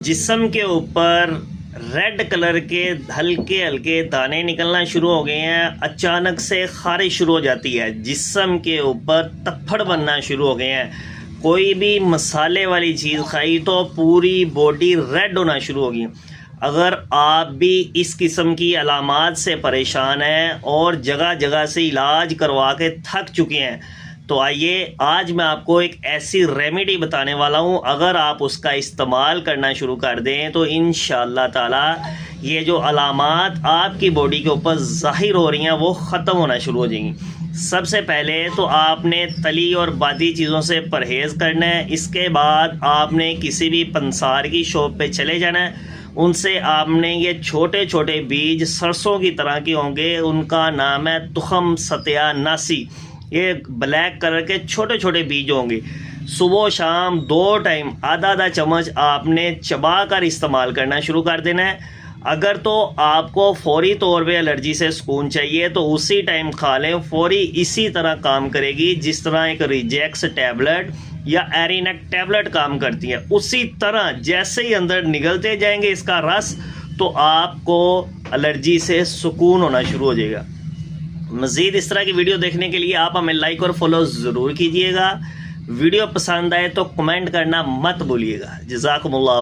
جسم کے اوپر ریڈ کلر کے ہلکے ہلکے دانے نکلنا شروع ہو گئے ہیں، اچانک سے خارش شروع ہو جاتی ہے، جسم کے اوپر تپھڑ بننا شروع ہو گئے ہیں، کوئی بھی مسالے والی چیز کھائی تو پوری باڈی ریڈ ہونا شروع ہو گئی۔ اگر آپ بھی اس قسم کی علامات سے پریشان ہیں اور جگہ جگہ سے علاج کروا کے تھک چکے ہیں تو آئیے آج میں آپ کو ایک ایسی ریمیڈی بتانے والا ہوں، اگر آپ اس کا استعمال کرنا شروع کر دیں تو انشاءاللہ تعالی یہ جو علامات آپ کی باڈی کے اوپر ظاہر ہو رہی ہیں وہ ختم ہونا شروع ہو جائیں گی۔ سب سے پہلے تو آپ نے تلی اور باتی چیزوں سے پرہیز کرنا ہے، اس کے بعد آپ نے کسی بھی پنسار کی شاپ پہ چلے جانا ہے، ان سے آپ نے یہ چھوٹے چھوٹے بیج سرسوں کی طرح کے ہوں گے، ان کا نام ہے تخم ستیا ناسی، یہ بلیک کلر کے چھوٹے چھوٹے بیج ہوں گے۔ صبح و شام 2 ٹائم آدھا آدھا چمچ آپ نے چبا کر استعمال کرنا شروع کر دینا ہے۔ اگر تو آپ کو فوری طور پہ الرجی سے سکون چاہیے تو اسی ٹائم کھا لیں، فوری اسی طرح کام کرے گی جس طرح ایک ریجیکس ٹیبلٹ یا ایرینیک ٹیبلٹ کام کرتی ہے، اسی طرح جیسے ہی اندر نگلتے جائیں گے اس کا رس تو آپ کو الرجی سے سکون ہونا شروع ہو جائے گا۔ مزید اس طرح کی ویڈیو دیکھنے کے لیے آپ ہمیں لائک اور فالو ضرور کیجیے گا۔ ویڈیو پسند آئے تو کمنٹ کرنا مت بھولیے گا۔ جزاکم اللہ۔